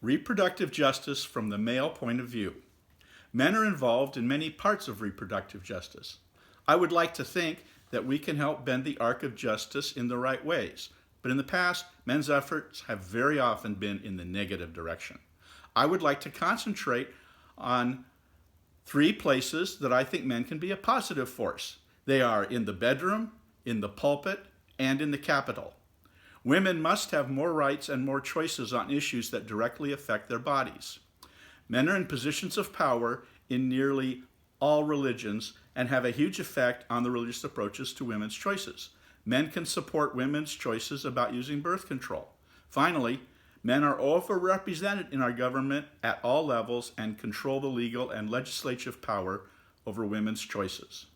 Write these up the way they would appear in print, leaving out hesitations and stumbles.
Reproductive justice from the male point of view. Men are involved in many parts of reproductive justice. I would like to think that we can help bend the arc of justice in the right ways, but in the past, men's efforts have very often been in the negative direction. I would like to concentrate on 3 places that I think men can be a positive force. They are in the bedroom, in the pulpit, and in the Capitol. Women must have more rights and more choices on issues that directly affect their bodies. Men are in positions of power in nearly all religions and have a huge effect on the religious approaches to women's choices. Men can support women's choices about using birth control. Finally, men are overrepresented in our government at all levels and control the legal and legislative power over women's choices.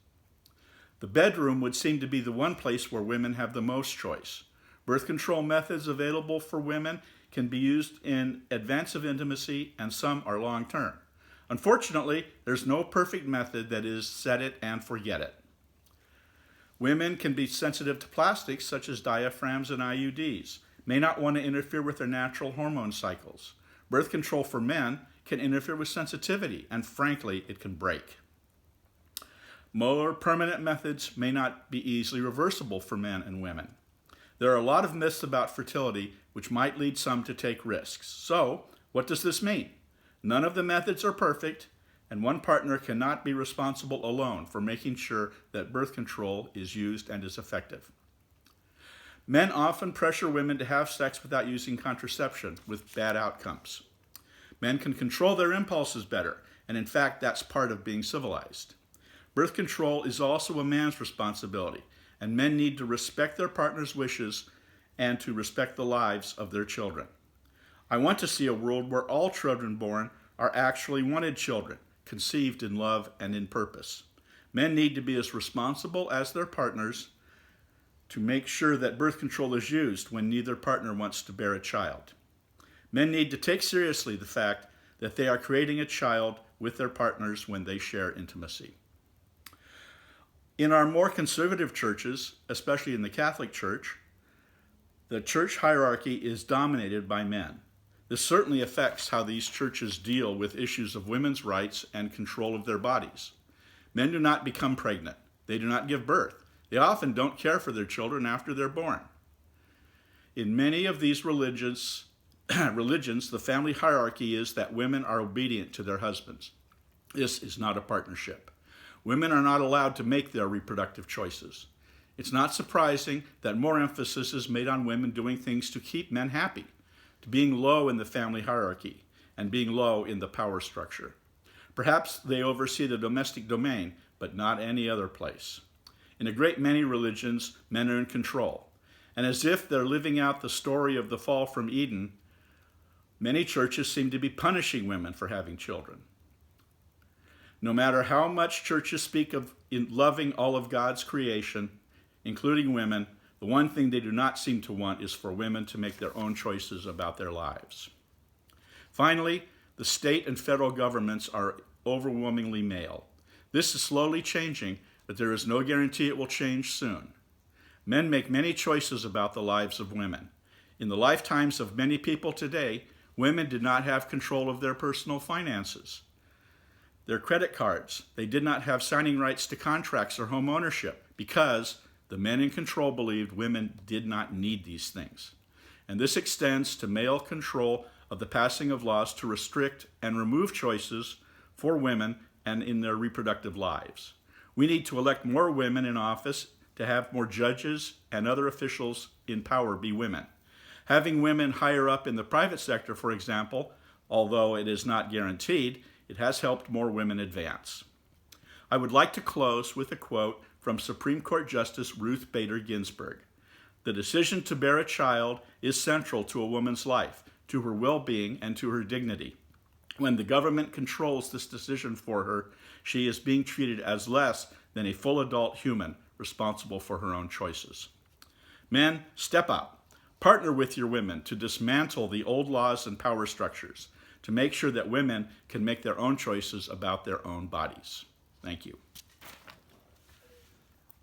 The bedroom would seem to be the one place where women have the most choice. Birth control methods available for women can be used in advance of intimacy, and some are long-term. Unfortunately, there's no perfect method that is set it and forget it. Women can be sensitive to plastics such as diaphragms and IUDs, may not want to interfere with their natural hormone cycles. Birth control for men can interfere with sensitivity, and frankly, it can break. More permanent methods may not be easily reversible for men and women. There are a lot of myths about fertility which might lead some to take risks. So, what does this mean? None of the methods are perfect, and one partner cannot be responsible alone for making sure that birth control is used and is effective. Men often pressure women to have sex without using contraception, with bad outcomes. Men can control their impulses better, and in fact, that's part of being civilized. Birth control is also a man's responsibility, and men need to respect their partner's wishes and to respect the lives of their children. I want to see a world where all children born are actually wanted children, conceived in love and in purpose. Men need to be as responsible as their partners to make sure that birth control is used when neither partner wants to bear a child. Men need to take seriously the fact that they are creating a child with their partners when they share intimacy. In our more conservative churches, especially in the Catholic Church, the church hierarchy is dominated by men. This certainly affects how these churches deal with issues of women's rights and control of their bodies. Men do not become pregnant. They do not give birth. They often don't care for their children after they're born. In many of these religions, the family hierarchy is that women are obedient to their husbands. This is not a partnership. Women are not allowed to make their reproductive choices. It's not surprising that more emphasis is made on women doing things to keep men happy, to being low in the family hierarchy, and being low in the power structure. Perhaps they oversee the domestic domain, but not any other place. In a great many religions, men are in control. And as if they're living out the story of the fall from Eden, many churches seem to be punishing women for having children. No matter how much churches speak of loving all of God's creation, including women, the one thing they do not seem to want is for women to make their own choices about their lives. Finally, the state and federal governments are overwhelmingly male. This is slowly changing, but there is no guarantee it will change soon. Men make many choices about the lives of women. In the lifetimes of many people today, women did not have control of their personal finances, their credit cards. They did not have signing rights to contracts or home ownership because the men in control believed women did not need these things. And this extends to male control of the passing of laws to restrict and remove choices for women and in their reproductive lives. We need to elect more women in office, to have more judges and other officials in power be women. Having women higher up in the private sector, for example, although it is not guaranteed, it has helped more women advance. I would like to close with a quote from Supreme Court Justice Ruth Bader Ginsburg. "The decision to bear a child is central to a woman's life, to her well-being, and to her dignity. When the government controls this decision for her, she is being treated as less than a full adult human responsible for her own choices." Men, step up. Partner with your women to dismantle the old laws and power structures, to make sure that women can make their own choices about their own bodies. Thank you.